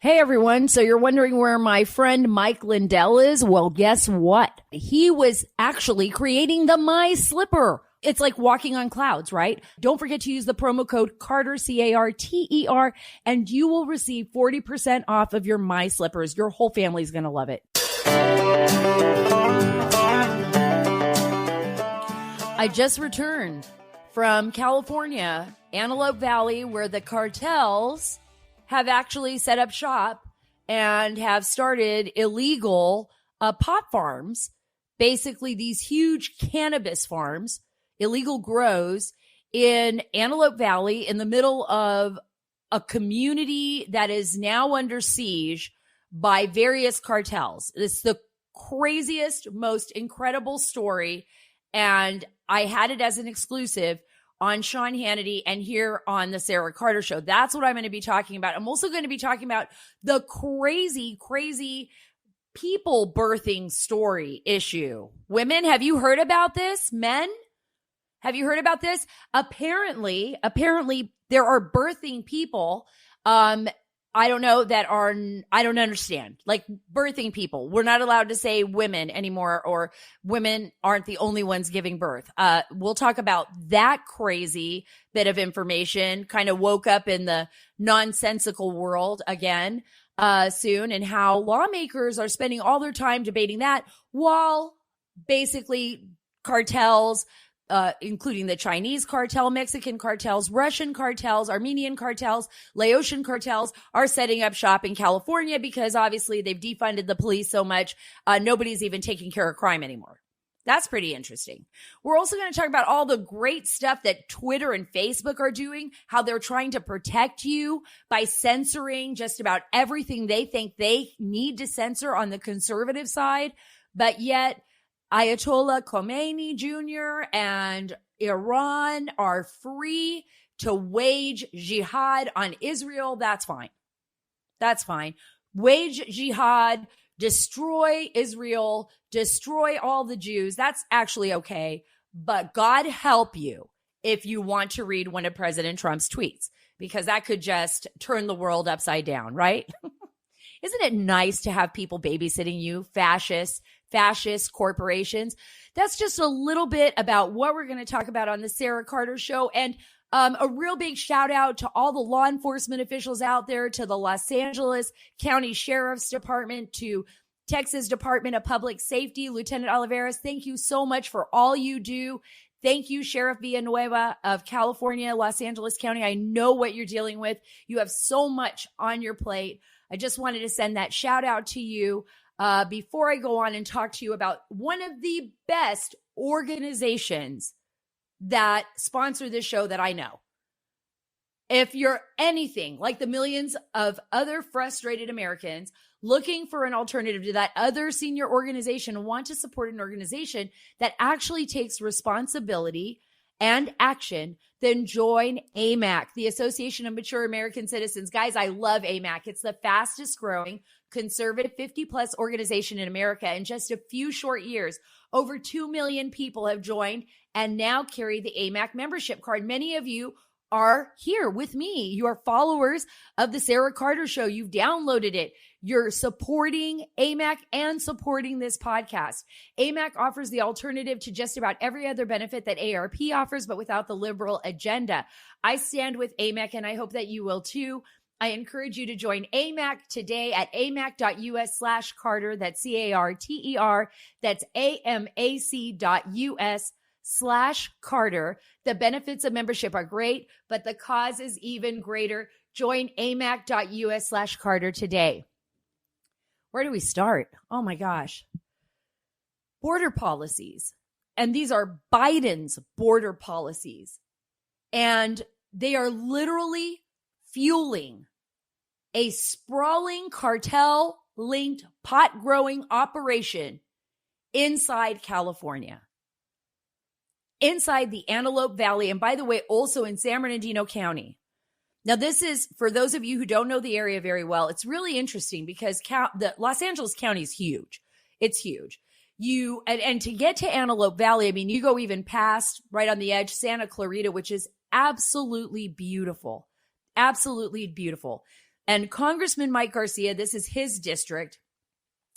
Hey everyone. So you're wondering where my friend Mike Lindell is? Well, guess what? He was actually creating the My Slipper. It's like walking on clouds, right? Don't forget to use the promo code Carter, Carter, and you will receive 40% off of your My Slippers. Your whole family's going to love it. I just returned from California, Antelope Valley, where the Cartels have actually set up shop and have started illegal pot farms, basically these huge cannabis farms, illegal grows in Antelope Valley in the middle of a community that is now under siege by various cartels. It's the craziest, most incredible story. And I had it as an exclusive on Sean Hannity and here on the Sara Carter Show. That's what I'm going to be talking about. I'm also going to be talking about the crazy, crazy people birthing story issue. Women, have you heard about this? Men, have you heard about this? Apparently there are birthing people, I don't know, I don't understand. Like birthing people. We're not allowed to say women anymore, or women aren't the only ones giving birth. We'll talk about that crazy bit of information. Kind of woke up in the nonsensical world again soon, and how lawmakers are spending all their time debating that while basically cartels, including the Chinese cartel, Mexican cartels, Russian cartels, Armenian cartels, Laotian cartels, are setting up shop in California because obviously they've defunded the police so much. Nobody's even taking care of crime anymore. That's pretty interesting. We're also going to talk about all the great stuff that Twitter and Facebook are doing, how they're trying to protect you by censoring just about everything they think they need to censor on the conservative side, but yet Ayatollah Khomeini Jr. and Iran are free to wage jihad on Israel. That's fine. That's fine. Wage jihad, destroy Israel, destroy all the Jews. That's actually okay. But God help you if you want to read one of President Trump's tweets, because that could just turn the world upside down, right? Isn't it nice to have people babysitting you, fascist corporations? That's just a little bit about what we're going to talk about on the Sara Carter Show. And a real big shout out to all the law enforcement officials out there, to the Los Angeles County Sheriff's Department, to Texas Department of Public Safety, Lieutenant Oliveras. Thank you so much for all you do. Thank you, Sheriff Villanueva of California, Los Angeles County. I know what you're dealing with. You have so much on your plate. I just wanted to send that shout out to you before I go on and talk to you about one of the best organizations that sponsor this show that I know. If you're anything like the millions of other frustrated Americans looking for an alternative to that other senior organization and want to support an organization that actually takes responsibility and action, then join AMAC, the Association of Mature American Citizens. Guys, I love AMAC. It's the fastest growing conservative 50-plus organization in America. In just a few short years, over 2 million people have joined and now carry the AMAC membership card. Many of you are here with me. You are followers of the Sara Carter Show. You've downloaded it. You're supporting AMAC and supporting this podcast. AMAC offers the alternative to just about every other benefit that ARP offers, but without the liberal agenda. I stand with AMAC, and I hope that you will too. I encourage you to join AMAC today at amac.us/Carter. That's CARTER. That's AMAC.us/Carter. The benefits of membership are great, but the cause is even greater. Join amac.us/Carter today. Where do we start? Oh my gosh. Border policies. And these are Biden's border policies. And they are literally fueling a sprawling cartel-linked pot-growing operation inside California, inside the Antelope Valley, and by the way, also in San Bernardino County. Now, this is, for those of you who don't know the area very well, it's really interesting because the Los Angeles County is huge. It's huge. And to get to Antelope Valley, I mean, you go even past, right on the edge, Santa Clarita, which is absolutely beautiful. Absolutely beautiful. And Congressman Mike Garcia, this is his district,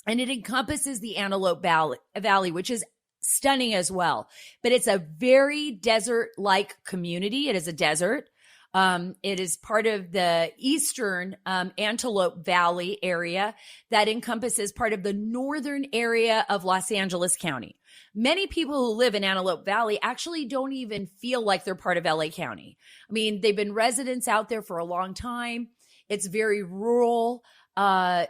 and it encompasses the Antelope Valley, which is stunning as well. But it's a very desert-like community. It is a desert. It is part of the eastern Antelope Valley area that encompasses part of the northern area of Los Angeles County. Many people who live in Antelope Valley actually don't even feel like they're part of LA County. I mean, they've been residents out there for a long time. It's very rural. I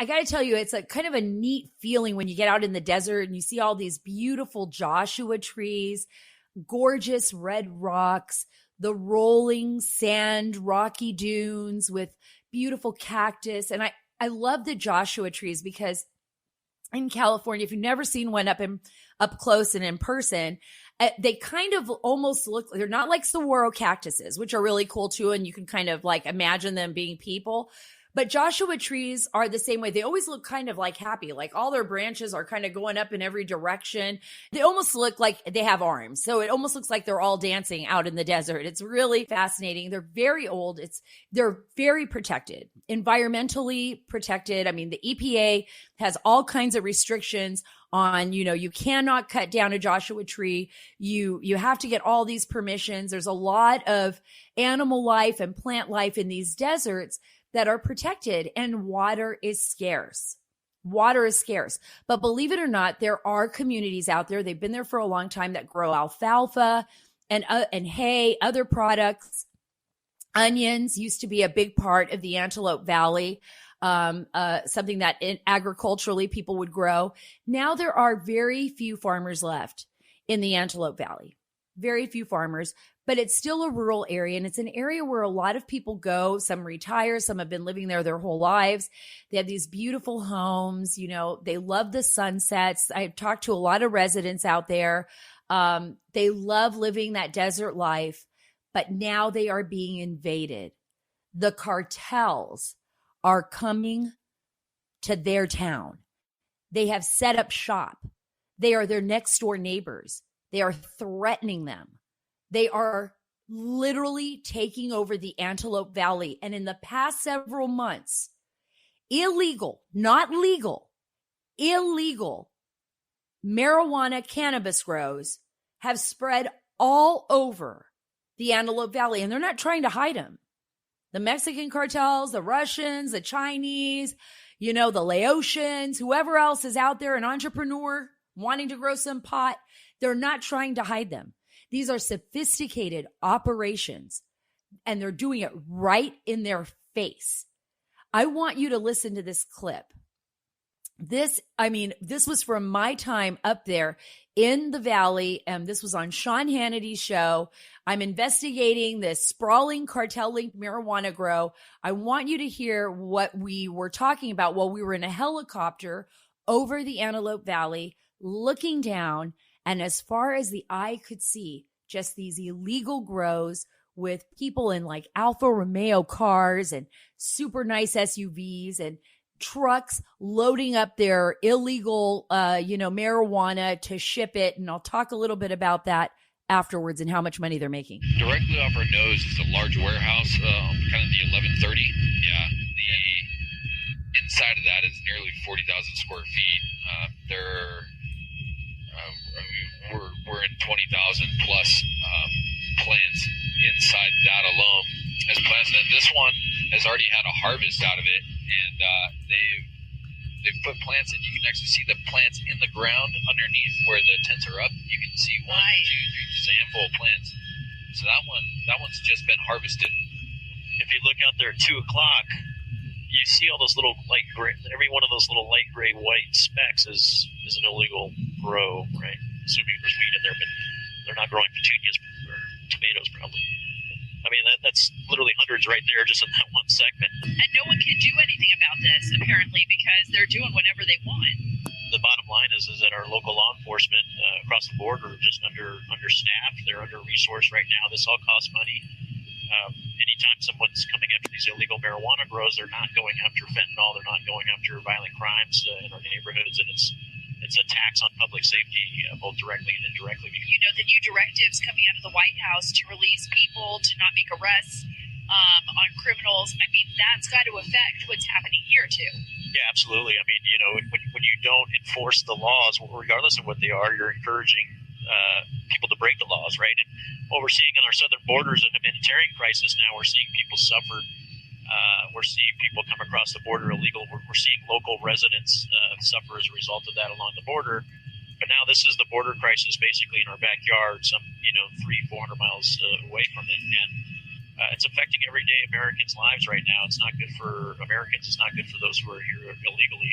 got to tell you, it's a kind of a neat feeling when you get out in the desert and you see all these beautiful Joshua trees, gorgeous red rocks, the rolling sand, rocky dunes with beautiful cactus. And I love the Joshua trees because in California, if you've never seen one up close and in person, they kind of almost look, they're not like saguaro cactuses, which are really cool too. And you can kind of like imagine them being people. But Joshua trees are the same way. They always look kind of like happy, like all their branches are kind of going up in every direction. They almost look like they have arms. So it almost looks like they're all dancing out in the desert. It's really fascinating. They're very old. They're very protected, environmentally protected. I mean, the EPA has all kinds of restrictions on, you cannot cut down a Joshua tree. You have to get all these permissions. There's a lot of animal life and plant life in these deserts that are protected, and water is scarce. Water is scarce. But believe it or not, there are communities out there, they've been there for a long time, that grow alfalfa and hay, other products. Onions used to be a big part of the Antelope Valley, something that agriculturally people would grow. Now there are very few farmers left in the Antelope Valley. Very few farmers, but it's still a rural area, and it's an area where a lot of people go. Some retire, some have been living there their whole lives. They have these beautiful homes. They love the sunsets. I've talked to a lot of residents out there. They love living that desert life, but now they are being invaded. The cartels are coming to their town. They have set up shop. They are their next door neighbors. They are threatening them. They are literally taking over the Antelope Valley. And in the past several months, illegal, not legal, illegal marijuana cannabis grows have spread all over the Antelope Valley. And they're not trying to hide them. The Mexican cartels, the Russians, the Chinese, the Laotians, whoever else is out there, an entrepreneur wanting to grow some pot, they're not trying to hide them. These are sophisticated operations, and they're doing it right in their face. I want you to listen to this clip. This was from my time up there in the valley. This was on Sean Hannity's show. I'm investigating this sprawling cartel-linked marijuana grow. I want you to hear what we were talking about while we were in a helicopter over the Antelope Valley, looking down. And as far as the eye could see, just these illegal grows with people in like Alfa Romeo cars and super nice SUVs and trucks loading up their illegal, marijuana to ship it. And I'll talk a little bit about that afterwards and how much money they're making. Directly off our nose is a large warehouse, kind of the 1130. Yeah, the inside of that is nearly 40,000 square feet. We're in 20,000 plus plants inside that alone as plants. And this one has already had a harvest out of it, and they've put plants in. You can actually see the plants in the ground underneath where the tents are up. You can see one, two, three, just a handful of plants. So that one's just been harvested. If you look out there at 2 o'clock, you see all those little light gray. Every one of those little light gray white specks is an illegal grow, right? Assuming there's weed in there, but they're not growing petunias or tomatoes, probably. I mean, that's literally hundreds right there just in that one segment. And no one can do anything about this, apparently, because they're doing whatever they want. The bottom line is that our local law enforcement across the board are just understaffed. They're under-resourced right now. This all costs money. Anytime someone's coming after these illegal marijuana grows, they're not going after fentanyl. They're not going after violent crimes in our neighborhoods, and it's a tax on public safety, both directly and indirectly. The new directives coming out of the White House to release people, to not make arrests on criminals. I mean, that's got to affect what's happening here too. Yeah, absolutely. I mean, when you don't enforce the laws, regardless of what they are, you're encouraging people to break the laws, right? And what we're seeing on our southern borders, a humanitarian crisis now, we're seeing people suffer. We're seeing people come across the border illegal. We're seeing local residents suffer as a result of that along the border. But now this is the border crisis basically in our backyard, some 300-400 miles away from it. And it's affecting everyday Americans' lives right now. It's not good for Americans. It's not good for those who are here illegally.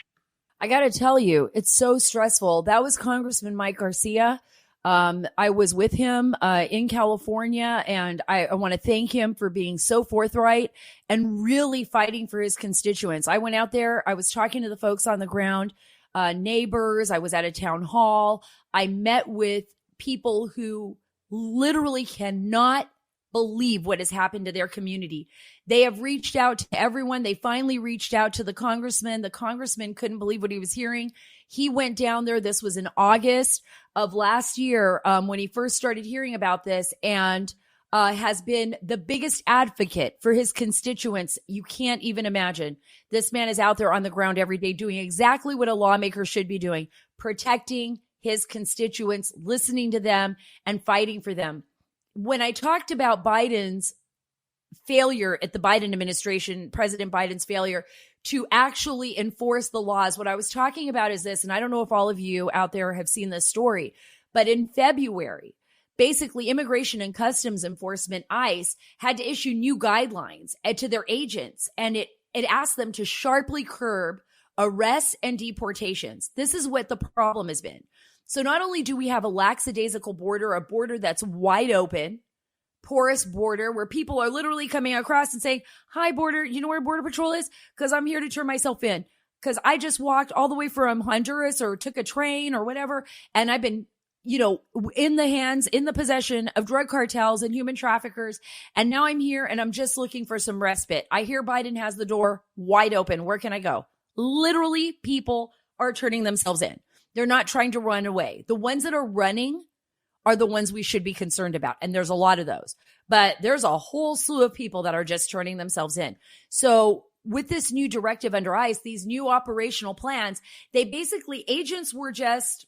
I got to tell you, it's so stressful. That was Congressman Mike Garcia. I was with him in California, and I want to thank him for being so forthright and really fighting for his constituents. I went out there. I was talking to the folks on the ground, neighbors. I was at a town hall. I met with people who literally cannot believe what has happened to their community. They have reached out to everyone. They finally reached out to the congressman. The congressman couldn't believe what he was hearing. He went down there. This was in August of last year when he first started hearing about this, and has been the biggest advocate for his constituents. You can't even imagine. This man is out there on the ground every day doing exactly what a lawmaker should be doing, protecting his constituents, listening to them, and fighting for them. When I talked about Biden's failure at the Biden administration, President Biden's failure to actually enforce the laws, what I was talking about is this, and I don't know if all of you out there have seen this story, but in February, basically Immigration and Customs Enforcement, ICE, had to issue new guidelines to their agents, and it asked them to sharply curb arrests and deportations. This is what the problem has been. So not only do we have a lackadaisical border, a border that's wide open, porous border where people are literally coming across and saying, hi, border, you know where Border Patrol is? Because I'm here to turn myself in. Because I just walked all the way from Honduras or took a train or whatever. And I've been, in the possession of drug cartels and human traffickers. And now I'm here and I'm just looking for some respite. I hear Biden has the door wide open. Where can I go? Literally, people are turning themselves in. They're not trying to run away. The ones that are running are the ones we should be concerned about. And there's a lot of those. But there's a whole slew of people that are just turning themselves in. So with this new directive under ICE, these new operational plans, agents were just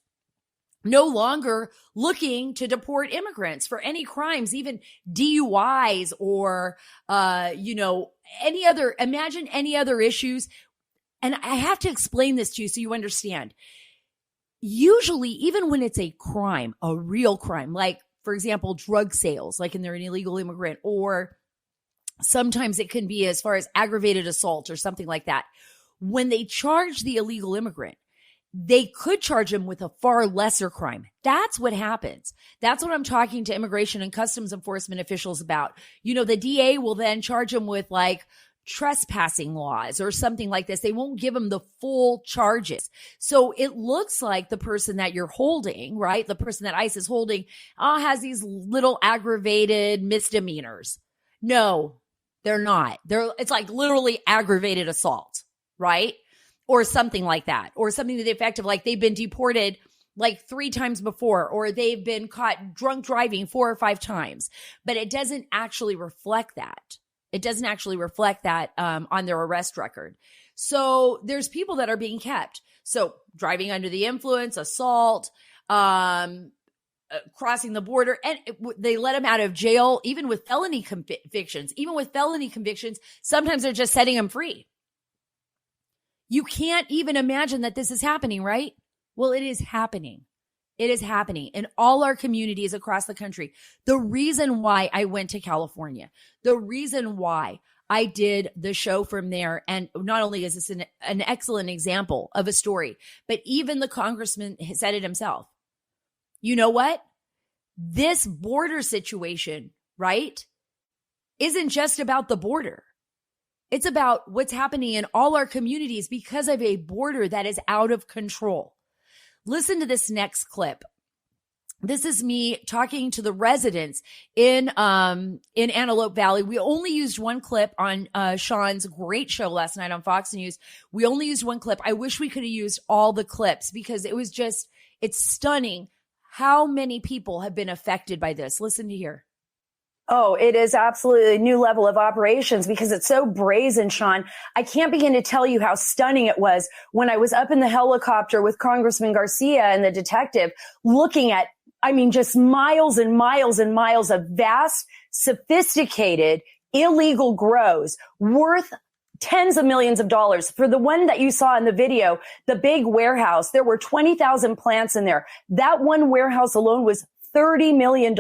no longer looking to deport immigrants for any crimes, even DUIs or, any other issues. And I have to explain this to you so you understand. Usually, even when it's a crime, a real crime, like, for example, drug sales, like in they're an illegal immigrant, or sometimes it can be as far as aggravated assault or something like that. When they charge the illegal immigrant, they could charge them with a far lesser crime. That's what happens. That's what I'm talking to Immigration and Customs Enforcement officials about. The DA will then charge them with trespassing laws or something like this. They won't give them the full charges. So it looks like the person that you're holding, right? The person that ICE is holding has these little aggravated misdemeanors. No, they're not. It's like literally aggravated assault, right? Or something like that, or something to the effect of they've been deported 3 times before, or they've been caught drunk driving 4 or 5 times, but it doesn't actually reflect that. It doesn't actually reflect that on their arrest record. So there's people that are being kept. So driving under the influence, assault, crossing the border, and they let them out of jail, even with felony convictions. Even with felony convictions, sometimes they're just setting them free. You can't even imagine that this is happening, right? Well, it is happening. It is happening in all our communities across the country. The reason why I went to California, the reason why I did the show from there, and not only is this an excellent example of a story, but even the congressman said it himself. You know what? This border situation, right, isn't just about the border. It's about what's happening in all our communities because of a border that is out of control. Listen to this next clip. This is me talking to the residents in Antelope Valley. We only used one clip on Sean's great show last night on Fox News. We only used one clip. I wish we could have used all the clips because it's stunning how many people have been affected by this. Listen to here. Oh, it is absolutely a new level of operations because it's so brazen, Sean. I can't begin to tell you how stunning it was when I was up in the helicopter with Congressman Garcia and the detective looking at, just miles and miles and miles of vast, sophisticated, illegal grows worth tens of millions of dollars. For the one that you saw in the video, the big warehouse, there were 20,000 plants in there. That one warehouse alone was $30 million.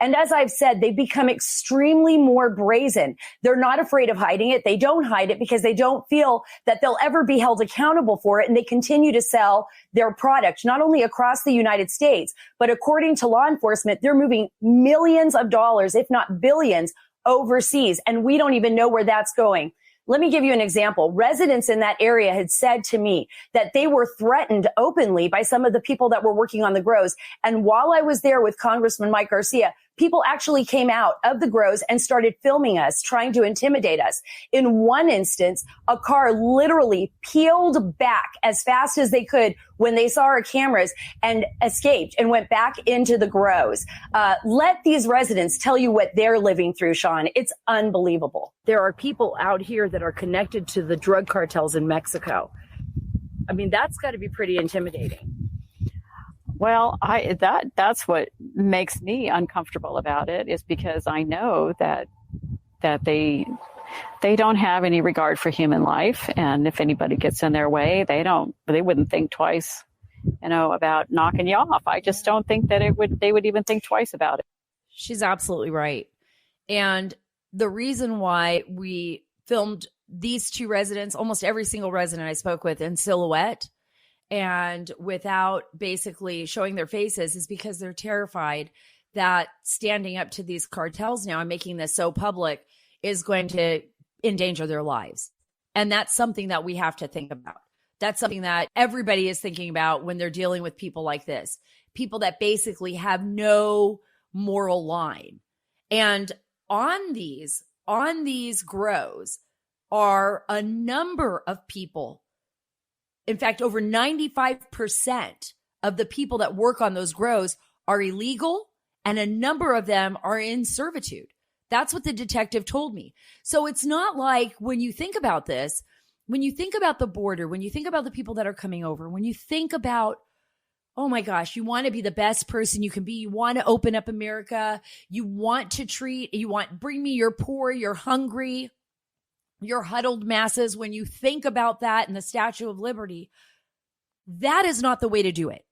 And as I've said, they've become extremely more brazen. They're not afraid of hiding it. They don't hide it because they don't feel that they'll ever be held accountable for it. And they continue to sell their product, not only across the United States, but according to law enforcement, they're moving millions of dollars, if not billions, overseas. And we don't even know where that's going. Let me give you an example. Residents in that area had said to me that they were threatened openly by some of the people that were working on the grows. And while I was there with Congressman Mike Garcia, people actually came out of the grows and started filming us, trying to intimidate us. In one instance, a car literally peeled back as fast as they could when they saw our cameras and escaped and went back into the grows. Let these residents tell you what they're living through, Sean. It's unbelievable. There are people out here that are connected to the drug cartels in Mexico. That's got to be pretty intimidating. Well, that's what makes me uncomfortable about it, is because I know that they don't have any regard for human life, and if anybody gets in their way, they wouldn't think twice, about knocking you off. I just don't think that they would even think twice about it. She's absolutely right. And the reason why we filmed these two residents, almost every single resident I spoke with, in silhouette and without basically showing their faces, is because they're terrified that standing up to these cartels now and making this so public is going to endanger their lives. And that's something that we have to think about. That's something that everybody is thinking about when they're dealing with people like this, people that basically have no moral line. And on these grows are a number of people. In fact, over 95% of the people that work on those grows are illegal, and a number of them are in servitude. That's what the detective told me. So it's not like, when you think about this, when you think about the border, when you think about the people that are coming over, when you think about, oh my gosh, you want to be the best person you can be. You want to open up America. You want to bring me your poor, your hungry, your huddled masses. When you think about that and the Statue of Liberty, that is not the way to do it.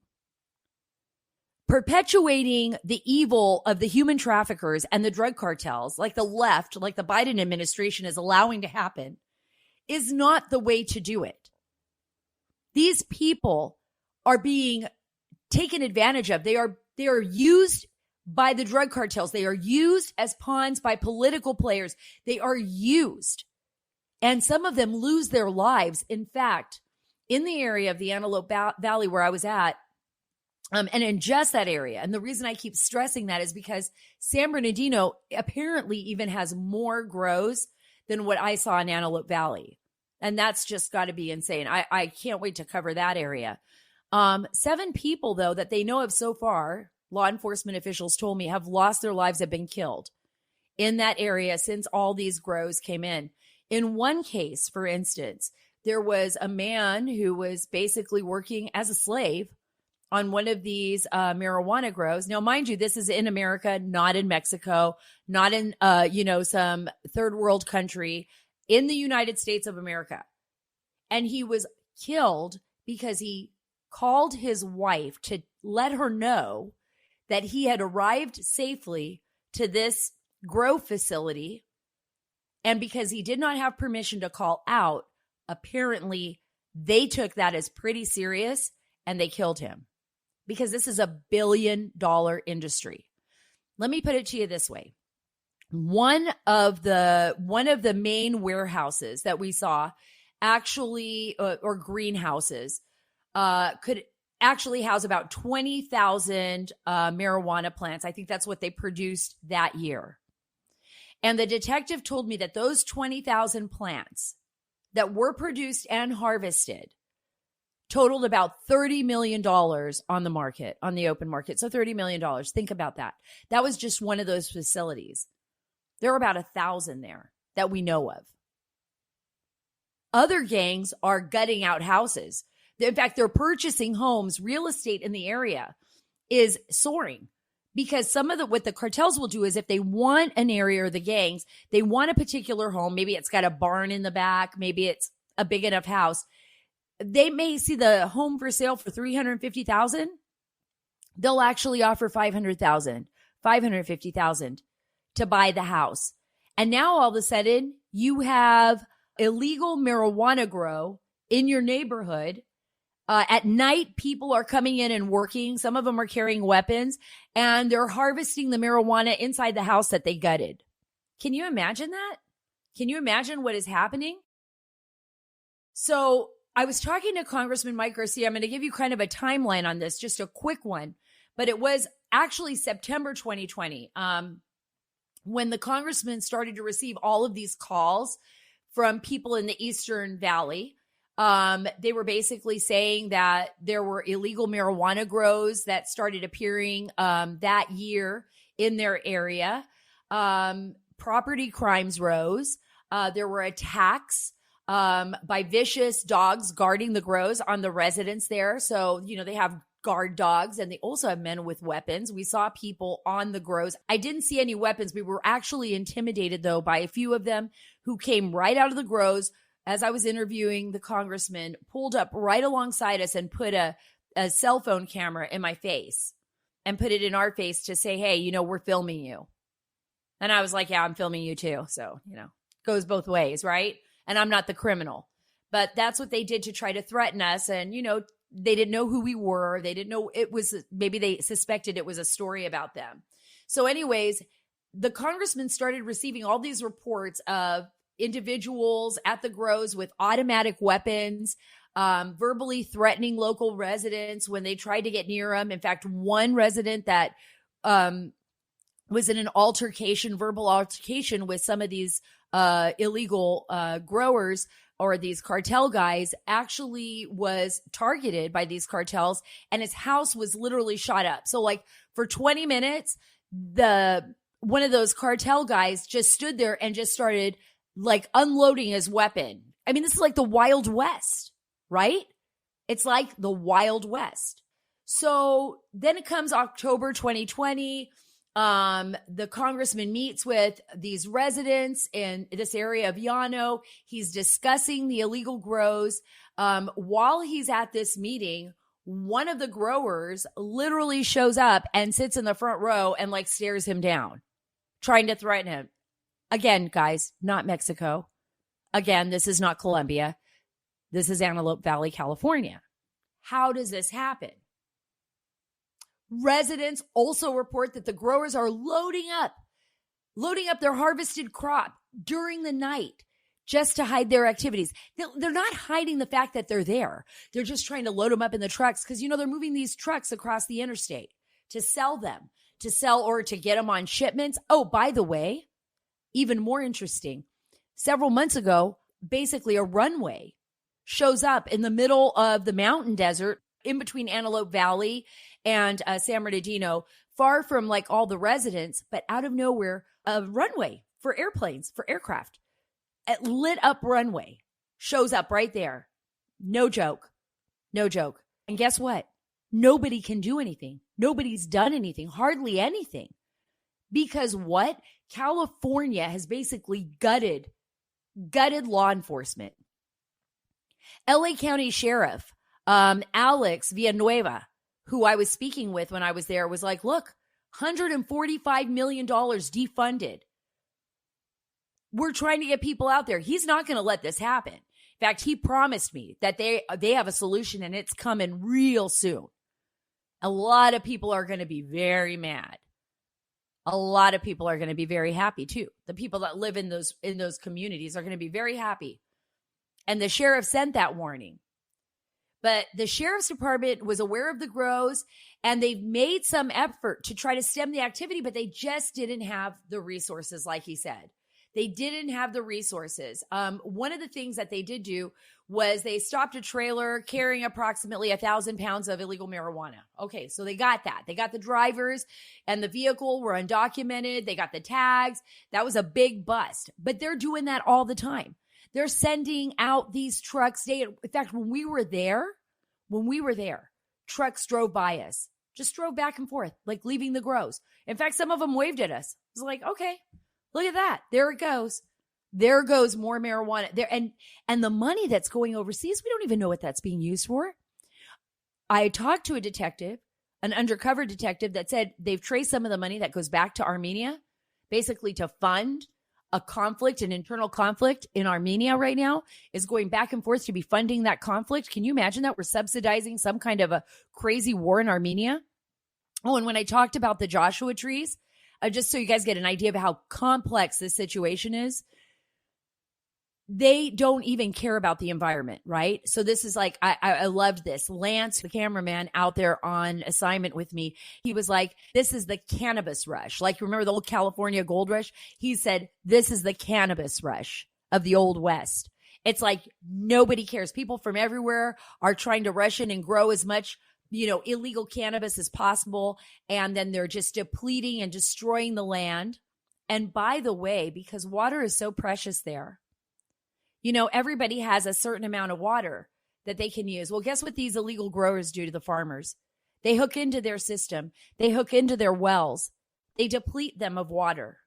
Perpetuating the evil of the human traffickers and the drug cartels, like the left, like the Biden administration is allowing to happen, is not the way to do it. These people are being taken advantage of. They are used by the drug cartels. They are used as pawns by political players. They are used. And some of them lose their lives. In fact, in the area of the Antelope Valley where I was at, and in just that area, and the reason I keep stressing that is because San Bernardino apparently even has more grows than what I saw in Antelope Valley. And that's just got to be insane. I can't wait to cover that area. 7 people, though, that they know of so far, law enforcement officials told me, have lost their lives, have been killed in that area since all these grows came in. In one case, for instance, there was a man who was basically working as a slave on one of these marijuana grows. Now, mind you, this is in America, not in Mexico, not in, some third world country, in the United States of America. And he was killed because he called his wife to let her know that he had arrived safely to this grow facility. And because he did not have permission to call out, apparently they took that as pretty serious and they killed him, because this is $1 billion industry. Let me put it to you this way. One of the main warehouses that we saw actually, or greenhouses, could actually house about 20,000 marijuana plants. I think that's what they produced that year. And the detective told me that those 20,000 plants that were produced and harvested totaled about $30 million on the market, on the open market. So $30 million. Think about that. That was just one of those facilities. There are about 1,000 there that we know of. Other gangs are gutting out houses. In fact, they're purchasing homes. Real estate in the area is soaring because what the cartels will do is if they want an area, or the gangs, they want a particular home. Maybe it's got a barn in the back. Maybe it's a big enough house. They may see the home for sale for $350,000. They'll actually offer $500,000, $550,000 to buy the house. And now all of a sudden you have illegal marijuana grow in your neighborhood. At night, people are coming in and working. Some of them are carrying weapons, and they're harvesting the marijuana inside the house that they gutted. Can you imagine that? Can you imagine what is happening? So I was talking to Congressman Mike Garcia. I'm going to give you kind of a timeline on this, just a quick one. But it was actually September 2020 when the congressman started to receive all of these calls from people in the Eastern Valley. They were basically saying that there were illegal marijuana grows that started appearing that year in their area. Property crimes rose. There were attacks by vicious dogs guarding the grows on the residents there. So, they have guard dogs, and they also have men with weapons. We saw people on the grows. I didn't see any weapons. We were actually intimidated, though, by a few of them who came right out of the grows. As I was interviewing the congressman, pulled up right alongside us and put a cell phone camera in my face and put it in our face to say, hey, we're filming you. And I was like, yeah, I'm filming you too. So, goes both ways, right? And I'm not the criminal. But that's what they did to try to threaten us. And, they didn't know who we were. They didn't know maybe they suspected it was a story about them. So anyways, the congressman started receiving all these reports of individuals at the grows with automatic weapons, verbally threatening local residents when they tried to get near them. In fact, one resident that was in an verbal altercation with some of these illegal growers or these cartel guys, actually was targeted by these cartels, and his house was literally shot up. So for 20 minutes, one of those cartel guys just stood there and just started unloading his weapon. I mean, this is like the Wild West, right? It's like the Wild West. So then it comes October 2020. The congressman meets with these residents in this area of Llano. He's discussing the illegal grows. While he's at this meeting, one of the growers literally shows up and sits in the front row and stares him down, trying to threaten him. Again, guys, not Mexico. Again, this is not Colombia. This is Antelope Valley, California. How does this happen? Residents also report that the growers are loading up their harvested crop during the night just to hide their activities. They're not hiding the fact that they're there. They're just trying to load them up in the trucks because, they're moving these trucks across the interstate to sell or to get them on shipments. Oh, by the way, even more interesting, several months ago, basically a runway shows up in the middle of the mountain desert in between Antelope Valley and San Bernardino, far from all the residents, but out of nowhere, a runway for airplanes, for aircraft. A lit up runway shows up right there. No joke. No joke. And guess what? Nobody can do anything. Nobody's done anything, hardly anything. Because what? California has basically gutted law enforcement. LA County Sheriff Alex Villanueva, who I was speaking with when I was there, was like, look, $145 million defunded. We're trying to get people out there. He's not going to let this happen. In fact, he promised me that they have a solution and it's coming real soon. A lot of people are going to be very mad. A lot of people are going to be very happy too. The people that live in those communities are going to be very happy. And the sheriff sent that warning. But the sheriff's department was aware of the grows, and they've made some effort to try to stem the activity, but they just didn't have the resources, like he said. They didn't have the resources. One of the things that they did do was they stopped a trailer carrying approximately 1,000 pounds of illegal marijuana. Okay, so they got that. They got the drivers and the vehicle were undocumented. They got the tags. That was a big bust. But they're doing that all the time. They're sending out these trucks. In fact, when we were there, trucks drove by us, just drove back and forth, like leaving the grows. In fact, some of them waved at us. It was like, okay, look at that. There it goes. There goes more marijuana there. And the money that's going overseas, we don't even know what that's being used for. I talked to a detective, an undercover detective, that said they've traced some of the money that goes back to Armenia, basically to fund a conflict, an internal conflict in Armenia right now, is going back and forth to be funding that conflict. Can you imagine that? We're subsidizing some kind of a crazy war in Armenia. Oh, and when I talked about the Joshua trees, just so you guys get an idea of how complex this situation is, they don't even care about the environment, right? So this is like, I loved this. Lance, the cameraman out there on assignment with me, he was like, this is the cannabis rush. Like, remember the old California gold rush? He said, this is the cannabis rush of the old West. It's like nobody cares. People from everywhere are trying to rush in and grow as much, illegal cannabis as possible. And then they're just depleting and destroying the land. And by the way, because water is so precious there, everybody has a certain amount of water that they can use. Well, guess what these illegal growers do to the farmers? They hook into their system. They hook into their wells. They deplete them of water.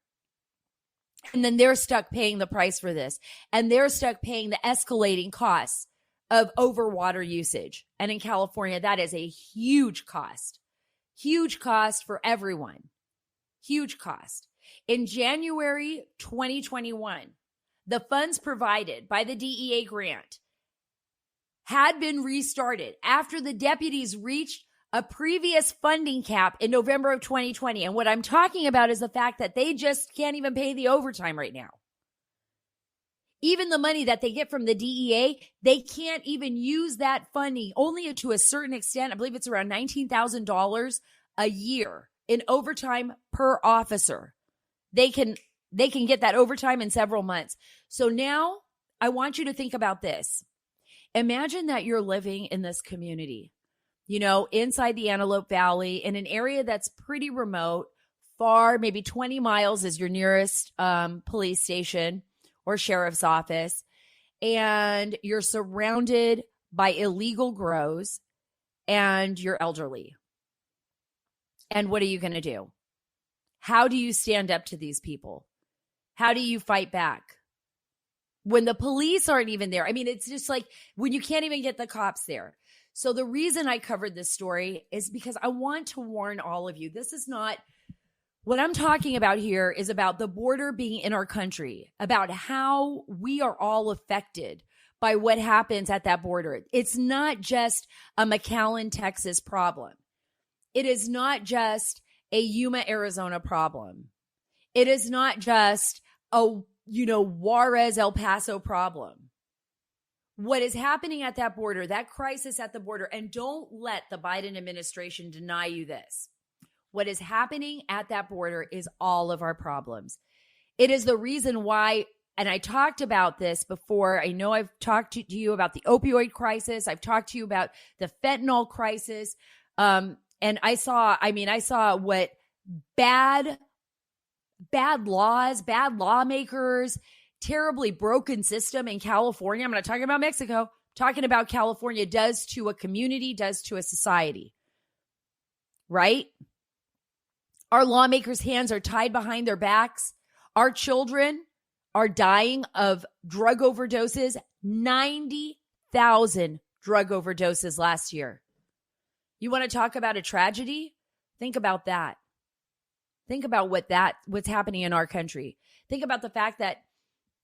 And then they're stuck paying the price for this. And they're stuck paying the escalating costs of overwater usage. And in California, that is a huge cost for everyone. Huge cost. In January 2021, the funds provided by the DEA grant had been restarted after the deputies reached a previous funding cap in November of 2020. And what I'm talking about is the fact that they just can't even pay the overtime right now. Even the money that they get from the DEA, they can't even use that funding, only to a certain extent. I believe it's around $19,000 a year in overtime per officer. They can get that overtime in several months. So now I want you to think about this. Imagine that you're living in this community, inside the Antelope Valley in an area that's pretty remote, far, maybe 20 miles is your nearest police station or sheriff's office. And you're surrounded by illegal grows and you're elderly. And what are you going to do? How do you stand up to these people? How do you fight back when the police aren't even there? I mean, it's just like when you can't even get the cops there. So the reason I covered this story is because I want to warn all of you. This is not what I'm talking about here, is about the border being in our country, about how we are all affected by what happens at that border. It's not just a McAllen, Texas problem. It is not just a Yuma, Arizona problem. It is not just a, Juarez, El Paso problem. What is happening at that border, that crisis at the border, and don't let the Biden administration deny you this. What is happening at that border is all of our problems. It is the reason why, and I talked about this before. I know I've talked to you about the opioid crisis. I've talked to you about the fentanyl crisis. And I saw what bad laws, bad lawmakers, terribly broken system in California. I'm not talking about Mexico. I'm talking about California does to a community, does to a society. Right? Our lawmakers' hands are tied behind their backs. Our children are dying of drug overdoses. 90,000 drug overdoses last year. You want to talk about a tragedy? Think about that. Think about what's happening in our country. Think about the fact that,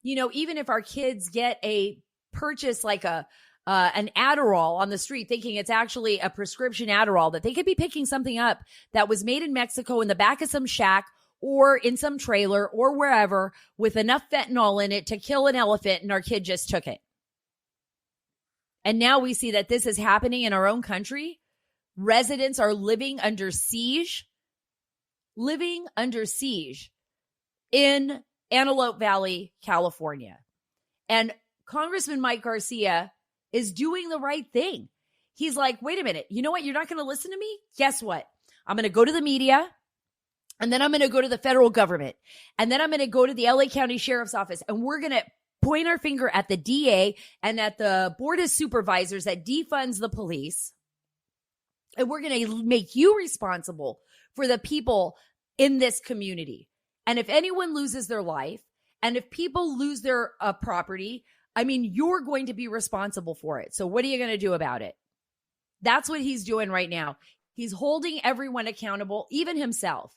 even if our kids get a purchase like an Adderall on the street, thinking it's actually a prescription Adderall, that they could be picking something up that was made in Mexico in the back of some shack or in some trailer or wherever with enough fentanyl in it to kill an elephant, and our kid just took it. And now we see that this is happening in our own country. Residents are living under siege in Antelope Valley, California. And Congressman Mike Garcia is doing the right thing. He's like, wait a minute, you know what? You're not going to listen to me? Guess what? I'm going to go to the media, and then I'm going to go to the federal government, and then I'm going to go to the LA County Sheriff's Office, and we're going to point our finger at the DA and at the Board of Supervisors that defunds the police. And we're going to make you responsible for the people in this community. And if anyone loses their life, and if people lose their property, I mean, you're going to be responsible for it. So what are you going to do about it? That's what he's doing right now. He's holding everyone accountable, even himself,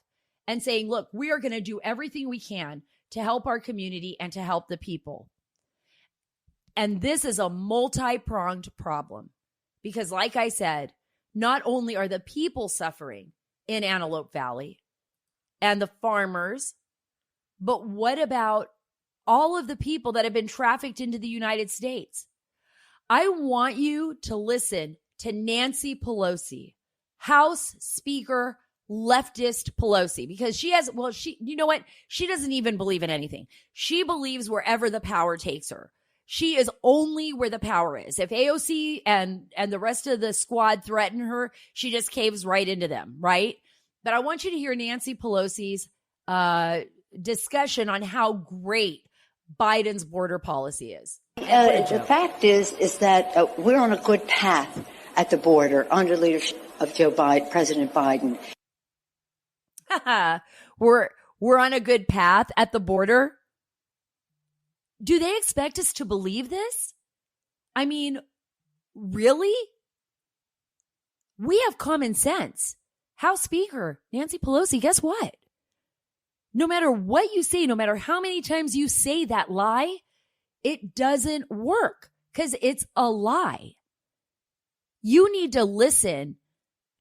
and saying, look, we are going to do everything we can to help our community and to help the people. And this is a multi-pronged problem because, like I said, not only are the people suffering in Antelope Valley and the farmers, but what about all of the people that have been trafficked into the United States? I want you to listen to Nancy Pelosi, House Speaker, leftist Pelosi, because she has, well, you know what? She doesn't even believe in anything. She believes wherever the power takes her. She is only where the power is. If AOC and the rest of the squad threaten her, she just caves right into them, right? But I want you to hear Nancy Pelosi's discussion on how great Biden's border policy is. The fact is that we're on a good path at the border under leadership of President Biden. We're on a good path at the border. Do they expect us to believe this? I mean, really? We have common sense. House Speaker Nancy Pelosi, guess what? No matter what you say, no matter how many times you say that lie, it doesn't work because it's a lie. You need to listen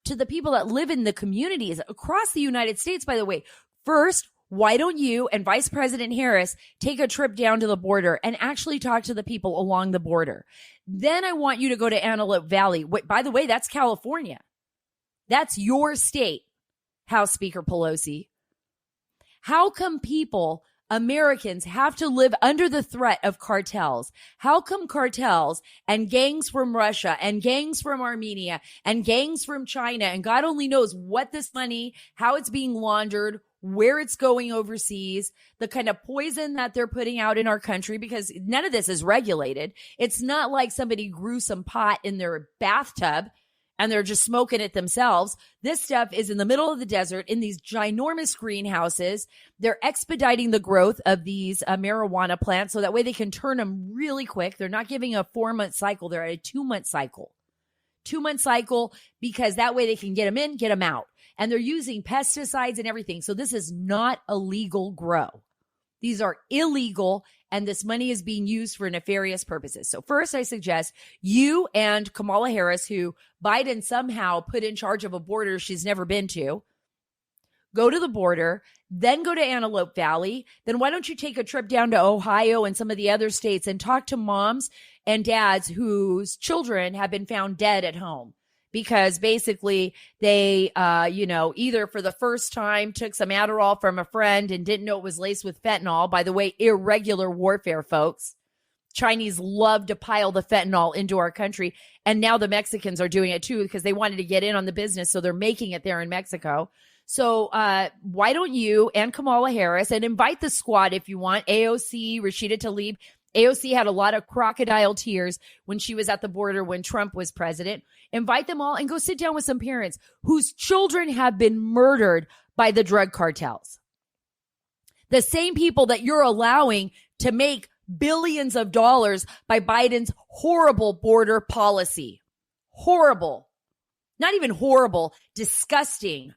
to the people that live in the communities across the United States, by the way. First, why don't you and Vice President Harris take a trip down to the border and actually talk to the people along the border? Then I want you to go to Antelope Valley. By the way, that's California. That's your state, House Speaker Pelosi. How come people, Americans, have to live under the threat of cartels? How come cartels and gangs from Russia and gangs from Armenia and gangs from China, and God only knows what this money, how it's being laundered, where it's going overseas, the kind of poison that they're putting out in our country, because none of this is regulated. It's not like somebody grew some pot in their bathtub and they're just smoking it themselves. This stuff is in the middle of the desert in these ginormous greenhouses. They're expediting the growth of these marijuana plants so that way they can turn them really quick. They're not giving a 4-month cycle. They're at a 2-month cycle. 2-month cycle, because that way they can get them in, get them out. And they're using pesticides and everything. So this is not a legal grow. These are illegal, and this money is being used for nefarious purposes. So first, I suggest you and Kamala Harris, who Biden somehow put in charge of a border she's never been to, go to the border, then go to Antelope Valley. Then why don't you take a trip down to Ohio and some of the other states and talk to moms and dads whose children have been found dead at home? Because basically they, either for the first time took some Adderall from a friend and didn't know it was laced with fentanyl. By the way, irregular warfare, folks. Chinese love to pile the fentanyl into our country. And now the Mexicans are doing it too because they wanted to get in on the business. So they're making it there in Mexico. So why don't you and Kamala Harris, and invite the squad if you want, AOC, Rashida Tlaib. AOC had a lot of crocodile tears when she was at the border when Trump was president. Invite them all and go sit down with some parents whose children have been murdered by the drug cartels. The same people that you're allowing to make billions of dollars by Biden's horrible border policy. Horrible. Not even horrible, disgusting,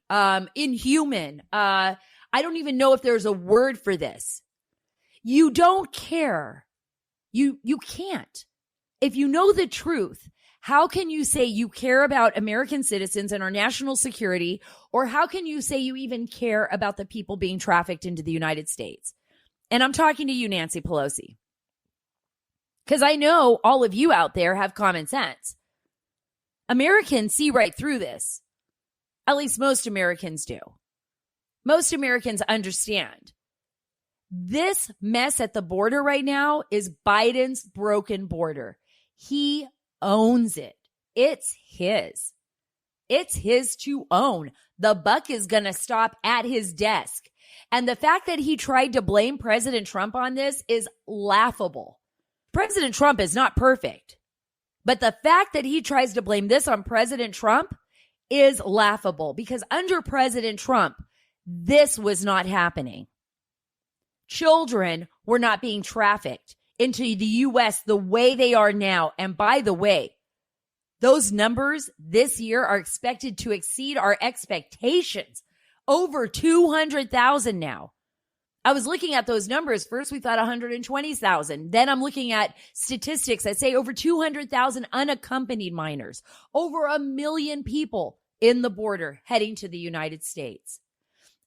inhuman. I don't even know if there's a word for this. You don't care. You can't. If you know the truth, how can you say you care about American citizens and our national security? Or how can you say you even care about the people being trafficked into the United States? And I'm talking to you, Nancy Pelosi, because I know all of you out there have common sense. Americans see right through this. At least most Americans do. Most Americans understand. This mess at the border right now is Biden's broken border. He owns it. It's his. It's his to own. The buck is going to stop at his desk. And the fact that he tried to blame President Trump on this is laughable. President Trump is not perfect. But the fact that he tries to blame this on President Trump is laughable, because under President Trump, this was not happening. Children were not being trafficked into the U.S. the way they are now. And by the way, those numbers this year are expected to exceed our expectations. Over 200,000 now. I was looking at those numbers. First, we thought 120,000. Then I'm looking at statistics that say over 200,000 unaccompanied minors. Over 1 million people in the border heading to the United States.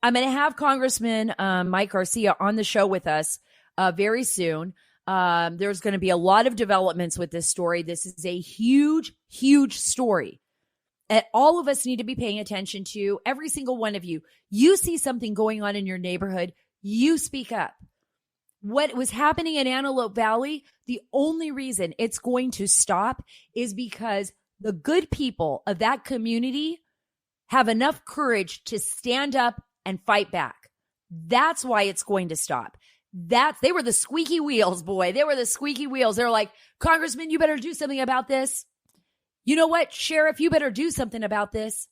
I'm going to have Congressman Mike Garcia on the show with us very soon. There's going to be a lot of developments with this story. This is a huge, huge story that all of us need to be paying attention to. Every single one of you. You see something going on in your neighborhood, you speak up. What was happening in Antelope Valley, the only reason it's going to stop is because the good people of that community have enough courage to stand up and fight back. That's why it's going to stop. They were the squeaky wheels, boy. They were the squeaky wheels. They're like, Congressman, you better do something about this. You know what, Sheriff, you better do something about this.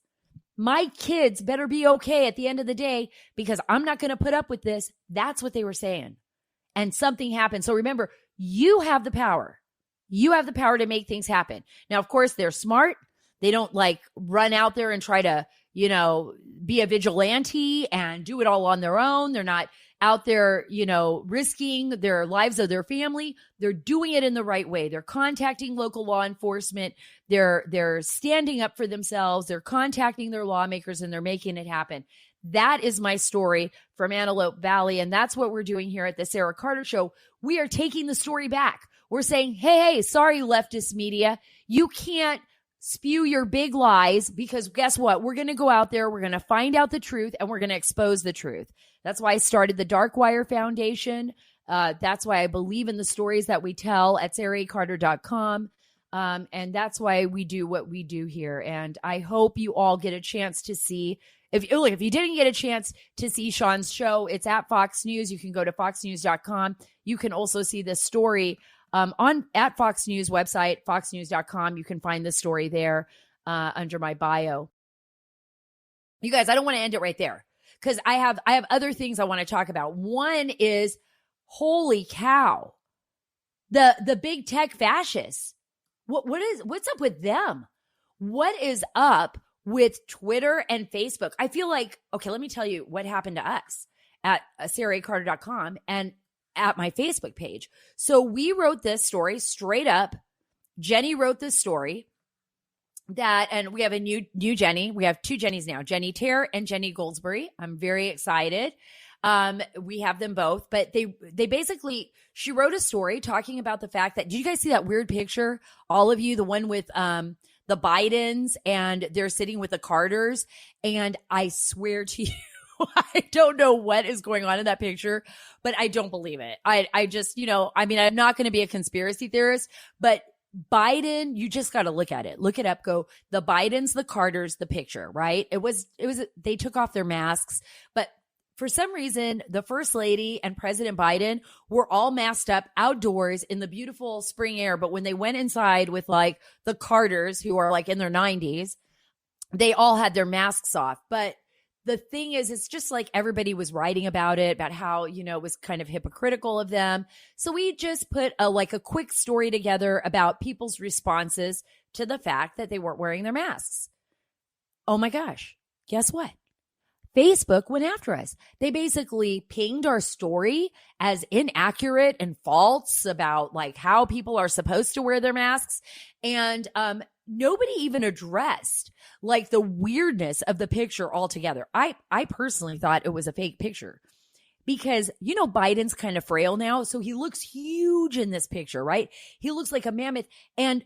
My kids better be okay at the end of the day, because I'm not going to put up with this. That's what they were saying. And something happened. So remember, you have the power. You have the power to make things happen. Now, of course, they're smart. They don't like run out there and try to, be a vigilante and do it all on their own. They're not out there, risking their lives of their family. They're doing it in the right way. They're contacting local law enforcement. They're standing up for themselves. They're contacting their lawmakers, and they're making it happen. That is my story from Antelope Valley. And that's what we're doing here at the Sara Carter Show. We are taking the story back. We're saying, hey, sorry, leftist media. You can't spew your big lies, because guess what? We're going to go out there. We're going to find out the truth, and we're going to expose the truth. That's why I started the Dark Wire Foundation. That's why I believe in the stories that we tell at SaraCarter.com. And that's why we do what we do here. And I hope you all get a chance to see. If you didn't get a chance to see Sean's show, it's at Fox News. You can go to foxnews.com. You can also see this story at Fox News website, foxnews.com. You can find the story there under my bio. You guys, I don't want to end it right there, because I have other things I want to talk about. One is, holy cow, the big tech fascists. What's up with them? What is up with Twitter and Facebook? I feel like, okay, let me tell you what happened to us at SaraCarter.com and at my Facebook page. So we wrote this story straight up. Jenny wrote this story and we have a new Jenny. We have two Jennys now, Jenny Terre and Jenny Goldsberry. I'm very excited. We have them both, but they basically, she wrote a story talking about the fact that, did you guys see that weird picture? All of you, the one with, the Bidens, and they're sitting with the Carters. And I swear to you, I don't know what is going on in that picture, but I don't believe it. I just, I'm not going to be a conspiracy theorist, but Biden, you just got to look at it. Look it up. Go the Bidens, the Carters, the picture, right? It was, they took off their masks, but for some reason, the First Lady and President Biden were all masked up outdoors in the beautiful spring air. But when they went inside with like the Carters, who are like in their 90s, they all had their masks off. But the thing is, it's just like everybody was writing about it, about how, it was kind of hypocritical of them. So we just put a quick story together about people's responses to the fact that they weren't wearing their masks. Oh my gosh. Guess what? Facebook went after us. They basically pinged our story as inaccurate and false about like how people are supposed to wear their masks. And nobody even addressed like the weirdness of the picture altogether. I personally thought it was a fake picture because, Biden's kind of frail now. So he looks huge in this picture, right? He looks like a mammoth. And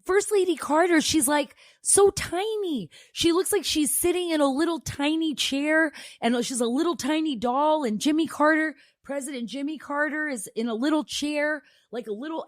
First Lady Carter, she's like so tiny. She looks like she's sitting in a little tiny chair, and she's a little tiny doll. And Jimmy Carter, President Jimmy Carter is in a little chair, like a little,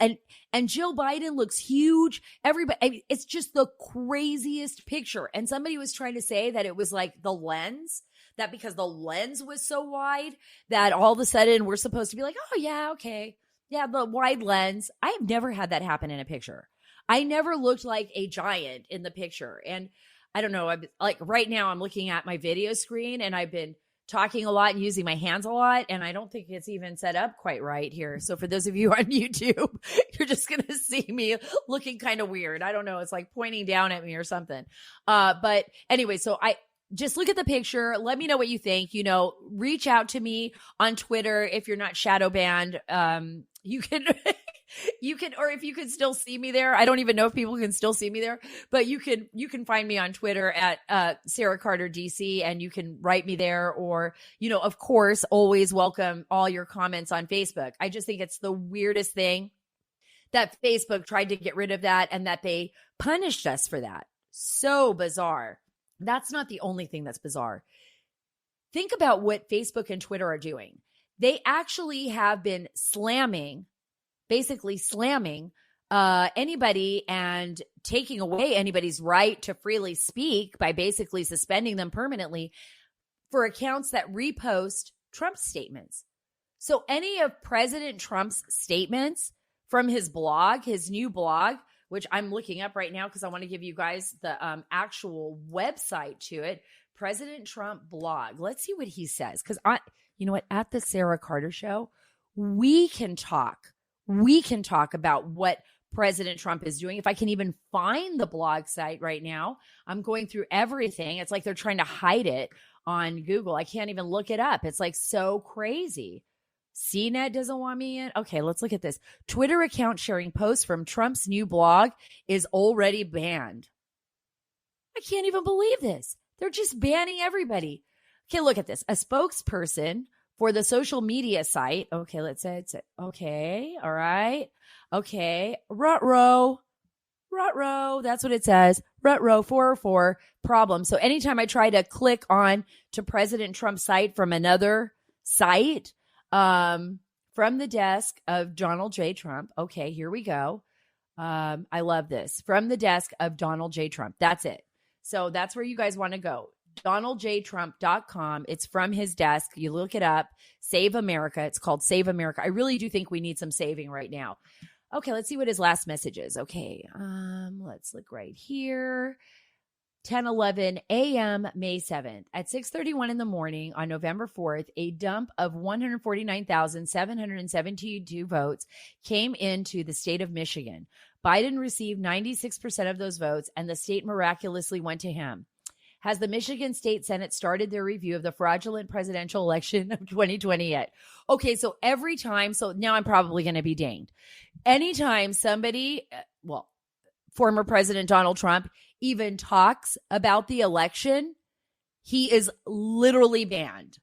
and Jill Biden looks huge. Everybody, I mean, it's just the craziest picture. And somebody was trying to say that it was like the lens, that because the lens was so wide that all of a sudden we're supposed to be like, oh yeah, okay. Yeah, the wide lens. I have never had that happen in a picture. I never looked like a giant in the picture. And I don't know, I'm like right now I'm looking at my video screen and I've been talking a lot and using my hands a lot. And I don't think it's even set up quite right here. So for those of you on YouTube, you're just going to see me looking kind of weird. I don't know. It's like pointing down at me or something. But anyway, so I just look at the picture. Let me know what you think. You know, reach out to me on Twitter. If you're not shadow banned, you can, or if you can still see me there. I don't even know if people can still see me there, but you can find me on Twitter at Sara Carter DC, and you can write me there, or, you know, of course, always welcome all your comments on Facebook. I just think it's the weirdest thing that Facebook tried to get rid of that and that they punished us for that. So bizarre. That's not the only thing that's bizarre. Think about what Facebook and Twitter are doing. They actually have been basically slamming anybody and taking away anybody's right to freely speak by basically suspending them permanently for accounts that repost Trump's statements. So any of President Trump's statements from his blog, his new blog, which I'm looking up right now because I want to give you guys the actual website to it, President Trump blog. Let's see what he says. Because you know what? At the Sara Carter Show, we can talk. We can talk about what President Trump is doing. If I can even find the blog site right now, I'm going through everything. It's like they're trying to hide it on Google. I can't even look it up. It's like so crazy. CNET doesn't want me in. Okay, let's look at this. Twitter account sharing posts from Trump's new blog is already banned. I can't even believe this. They're just banning everybody. Okay, look at this. A spokesperson for the social media site. Okay, let's say it's okay. All right. Okay. Ruh-roh. That's what it says. Ruh-roh 404 problem. So anytime I try to click on to President Trump's site from another site, from the desk of Donald J. Trump. Okay, here we go. I love this. From the desk of Donald J. Trump. That's it. So that's where you guys want to go. DonaldJTrump.com. It's from his desk. You look it up. Save America. It's called Save America. I really do think we need some saving right now. Okay, let's see what his last message is. Okay, let's look right here. 10:11 a.m. May 7th. At 6:31 in the morning on November 4th, a dump of 149,772 votes came into the state of Michigan. Biden received 96% of those votes, and the state miraculously went to him. Has the Michigan State Senate started their review of the fraudulent presidential election of 2020 yet? Okay, so every time, so now I'm probably going to be dinged. Anytime somebody, former President Donald Trump even talks about the election, he is literally banned.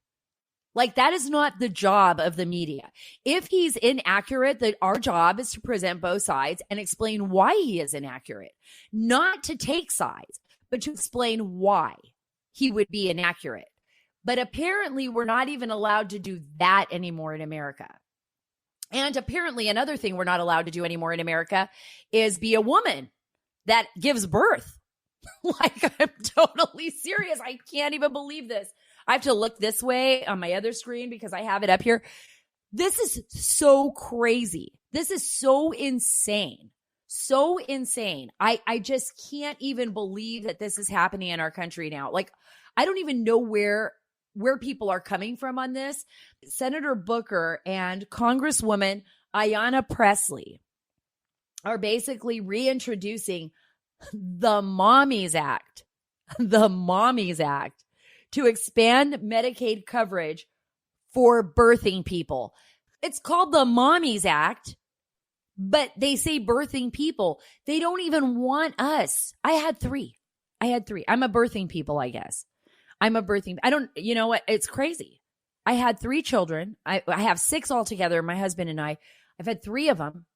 Like, that is not the job of the media. If he's inaccurate, that our job is to present both sides and explain why he is inaccurate, not to take sides, but to explain why he would be inaccurate. But apparently we're not even allowed to do that anymore in America. And apparently another thing we're not allowed to do anymore in America is be a woman that gives birth. Like, I'm totally serious. I can't even believe this. I have to look this way on my other screen because I have it up here. This is so crazy. This is so insane. So insane. I just can't even believe that this is happening in our country now. Like, I don't even know where people are coming from on this. Senator Booker and Congresswoman Ayanna Pressley are basically reintroducing the Mommies Act, to expand Medicaid coverage for birthing people. It's called the Mommies Act, but they say birthing people. They don't even want us. I had three. I'm a birthing people, I guess. You know what? It's crazy. I had 3 children. I have 6 altogether, my husband and I. I've had 3 of them.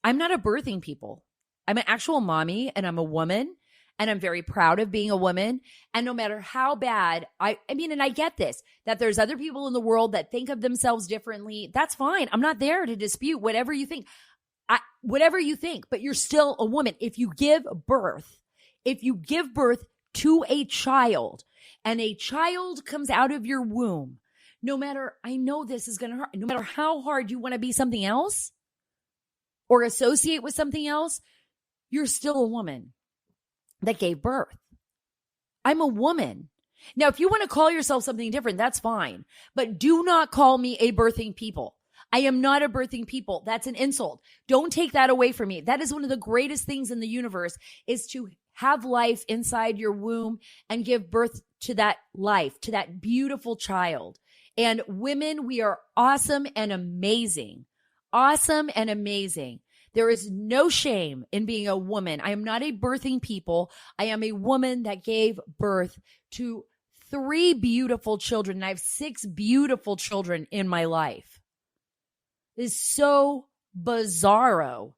I'm not a birthing people. I'm an actual mommy, and I'm a woman, And I'm very proud of being a woman. And no matter how bad, I mean, and I get this, that there's other people in the world that think of themselves differently. That's fine. I'm not there to dispute whatever you think. Whatever you think, but you're still a woman. If you give birth to a child and a child comes out of your womb, no matter, I know this is going to hurt, no matter how hard you want to be something else or associate with something else, you're still a woman that gave birth. I'm a woman. Now, if you want to call yourself something different, that's fine, but do not call me a birthing people. I am not a birthing people. That's an insult. Don't take that away from me. That is one of the greatest things in the universe, is to have life inside your womb and give birth to that life, to that beautiful child. And women, we are awesome and amazing. Awesome and amazing. There is no shame in being a woman. I am not a birthing people. I am a woman that gave birth to 3 beautiful children. And I have 6 beautiful children in my life. It's so bizarro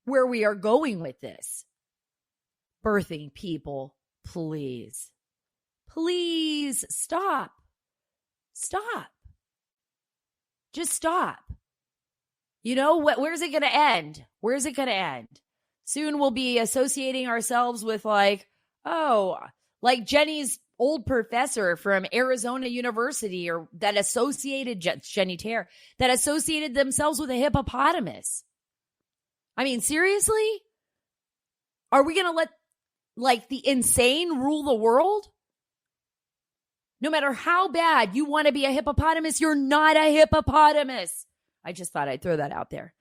where we are going with this. Birthing people, please. Please stop. Stop. Just stop. You know what? Where's it going to end? Where's it going to end? Soon we'll be associating ourselves with like Jenny's old professor from Arizona University, or that associated, Jenny Terre, that associated themselves with a hippopotamus. I mean, seriously? Are we going to let like the insane rule the world? No matter how bad you want to be a hippopotamus, you're not a hippopotamus. I just thought I'd throw that out there.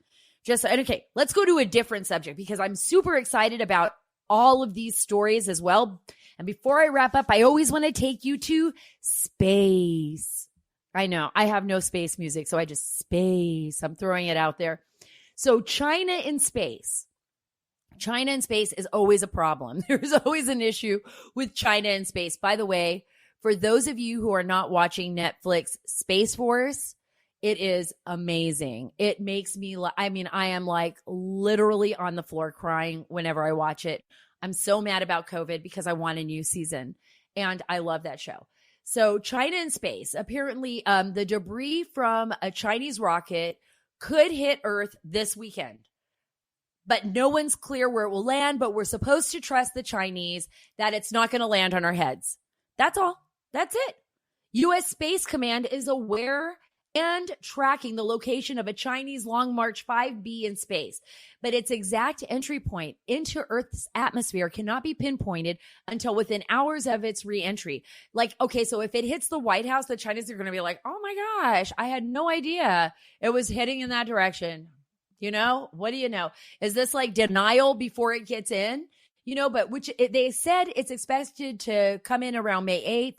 Okay, let's go to a different subject because I'm super excited about all of these stories as well. And before I wrap up, I always want to take you to space. I know I have no space music, so I just space. I'm throwing it out there. So China in space. China in space is always a problem. There's always an issue with China in space. By the way, for those of you who are not watching Netflix Space Force, it is amazing. It makes me, I am like literally on the floor crying whenever I watch it. I'm so mad about COVID because I want a new season and I love that show. So China in space, apparently the debris from a Chinese rocket could hit Earth this weekend, but no one's clear where it will land, but we're supposed to trust the Chinese that it's not going to land on our heads. That's all. That's it. U.S. Space Command is aware and tracking the location of a Chinese Long March 5B in space, but its exact entry point into Earth's atmosphere cannot be pinpointed until within hours of its re-entry. Like, okay, so if it hits the White House, the Chinese are going to be like, oh my gosh, I had no idea it was heading in that direction. You know, what do you know? Is this like denial before it gets in? You know, but they said it's expected to come in around May 8th.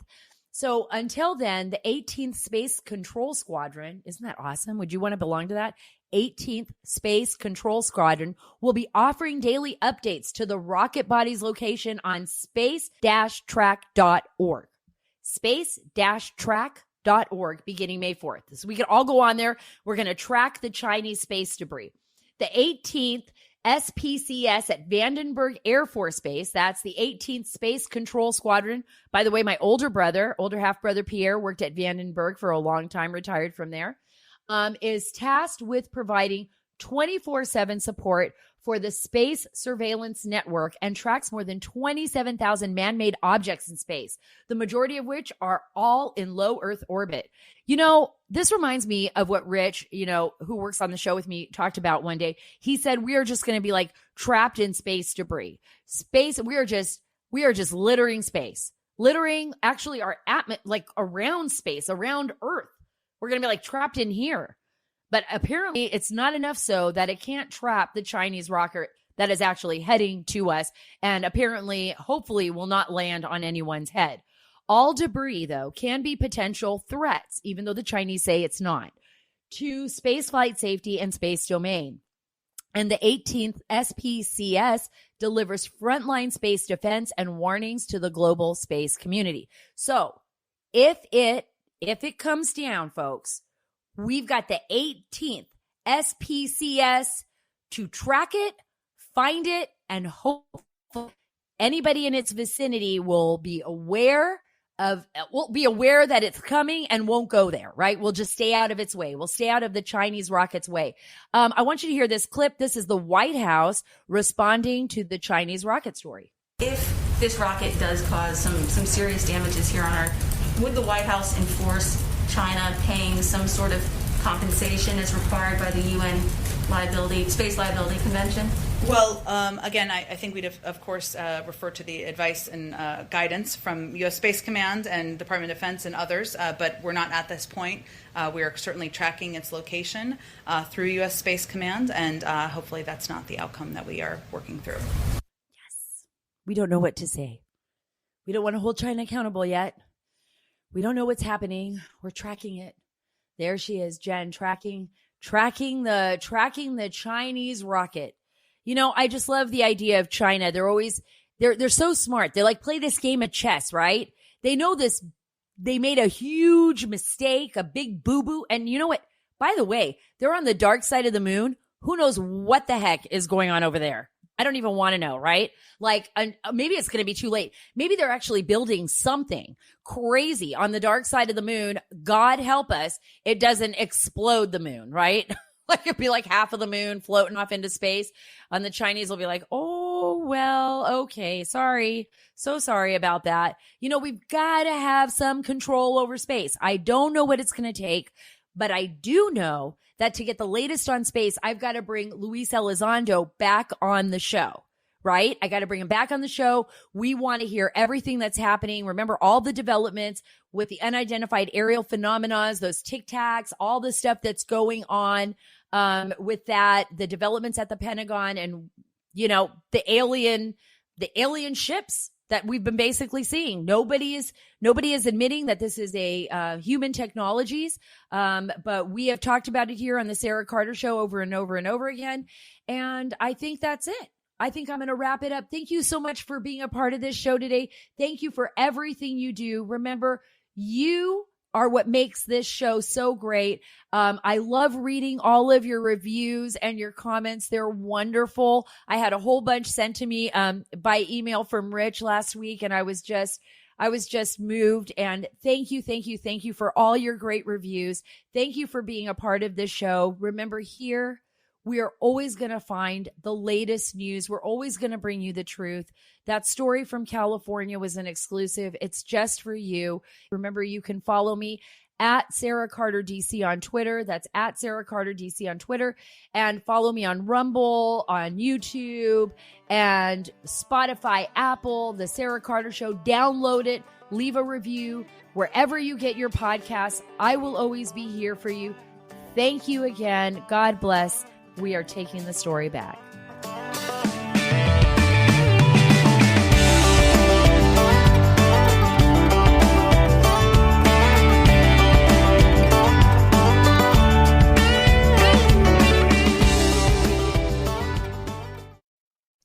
So until then, the 18th Space Control Squadron, isn't that awesome? Would you want to belong to that? 18th Space Control Squadron will be offering daily updates to the rocket body's location on space-track.org. Space-track.org beginning May 4th. So we can all go on there. We're going to track the Chinese space debris. The 18th SPCS at Vandenberg Air Force Base. That's the 18th Space Control Squadron. By the way, my older half-brother Pierre worked at Vandenberg for a long time, retired from there, is tasked with providing 24/7 support for the Space Surveillance Network and tracks more than 27,000 man-made objects in space, the majority of which are all in low Earth orbit. You know, this reminds me of what Rich, who works on the show with me, talked about one day. He said, we are just going to be like trapped in space debris. We are just littering space. Littering actually our around space, around Earth. We're going to be like trapped in here. But apparently it's not enough so that it can't trap the Chinese rocket that is actually heading to us and apparently, hopefully, will not land on anyone's head. All debris, though, can be potential threats, even though the Chinese say it's not, to spaceflight safety and space domain. And the 18th SPCS delivers frontline space defense and warnings to the global space community. So if it comes down, folks, we've got the 18th SPCS to track it, find it, and hopefully anybody in its vicinity will be aware that it's coming and won't go there, right? We'll just stay out of its way. We'll stay out of the Chinese rocket's way. I want you to hear this clip. This is the White House responding to the Chinese rocket story. If this rocket does cause some serious damages here on Earth, would the White House enforce China paying some sort of compensation as required by the UN Space Liability Convention? Well, again, I think we'd, of course, refer to the advice and guidance from U.S. Space Command and Department of Defense and others, but we're not at this point. We are certainly tracking its location through U.S. Space Command, and hopefully that's not the outcome that we are working through. Yes. We don't know what to say. We don't want to hold China accountable yet. We don't know what's happening. We're tracking it. There she is, Jen, tracking the Chinese rocket. You know, I just love the idea of China. They're so smart. They like play this game of chess, right? They know this. They made a huge mistake, a big boo-boo. And you know what? By the way, they're on the dark side of the moon. Who knows what the heck is going on over there? I don't even want to know, right? Like, maybe it's going to be too late. Maybe they're actually building something crazy on the dark side of the moon. God help us, it doesn't explode the moon, right? Like it'd be like half of the moon floating off into space. And the Chinese will be like, oh, well, okay, sorry. So sorry about that. You know, we've got to have some control over space. I don't know what it's going to take, but I do know that to get the latest on space, I've got to bring Luis Elizondo back on the show, right? I got to bring him back on the show. We want to hear everything that's happening. Remember all the developments with the unidentified aerial phenomena, those Tic Tacs, all the stuff that's going on with that, the developments at the Pentagon and, you know, the alien ships that we've been basically seeing. Nobody is admitting that this is a human technologies, but we have talked about it here on the Sara Carter Show over and over and over again. And I think that's it. I think I'm going to wrap it up. Thank you so much for being a part of this show today. Thank you for everything you do. Remember, you are what makes this show so great. I love reading all of your reviews and your comments. They're wonderful. I had a whole bunch sent to me by email from Rich last week, and I was just moved. And thank you for all your great reviews. Thank you for being a part of this show. Remember, here we are always going to find the latest news. We're always going to bring you the truth. That story from California was an exclusive. It's just for you. Remember, you can follow me at Sara Carter DC on Twitter. That's at Sara Carter DC on Twitter. And follow me on Rumble, on YouTube, and Spotify, Apple, The Sara Carter Show. Download it. Leave a review. Wherever you get your podcasts, I will always be here for you. Thank you again. God bless. We are taking the story back.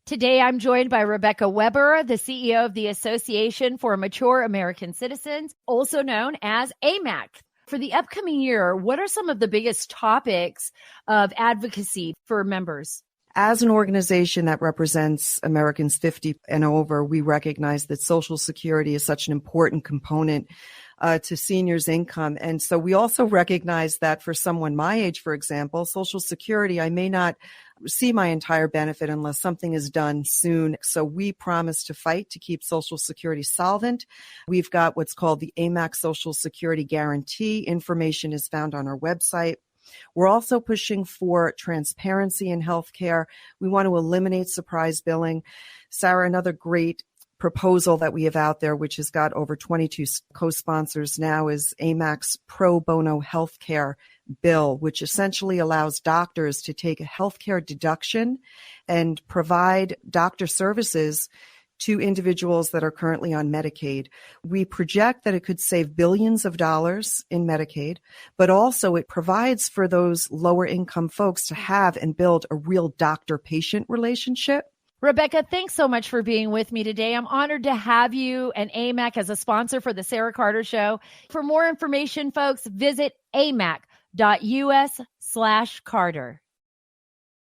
Today, I'm joined by Rebecca Weber, the CEO of the Association for Mature American Citizens, also known as AMAC. For the upcoming year, what are some of the biggest topics of advocacy for members? As an organization that represents Americans 50 and over, we recognize that Social Security is such an important component to seniors' income. And so we also recognize that for someone my age, for example, Social Security, I may not see my entire benefit unless something is done soon. So we promise to fight to keep Social Security solvent. We've got what's called the AMAC Social Security Guarantee. Information is found on our website. We're also pushing for transparency in healthcare. We want to eliminate surprise billing. Sara, another great proposal that we have out there, which has got over 22 co-sponsors now, is AMAC's pro bono healthcare bill, which essentially allows doctors to take a healthcare deduction and provide doctor services to individuals that are currently on Medicaid. We project that it could save billions of dollars in Medicaid, but also it provides for those lower income folks to have and build a real doctor-patient relationship. Rebecca, thanks so much for being with me today. I'm honored to have you and AMAC as a sponsor for the Sara Carter Show. For more information, folks, visit amac.us/Carter.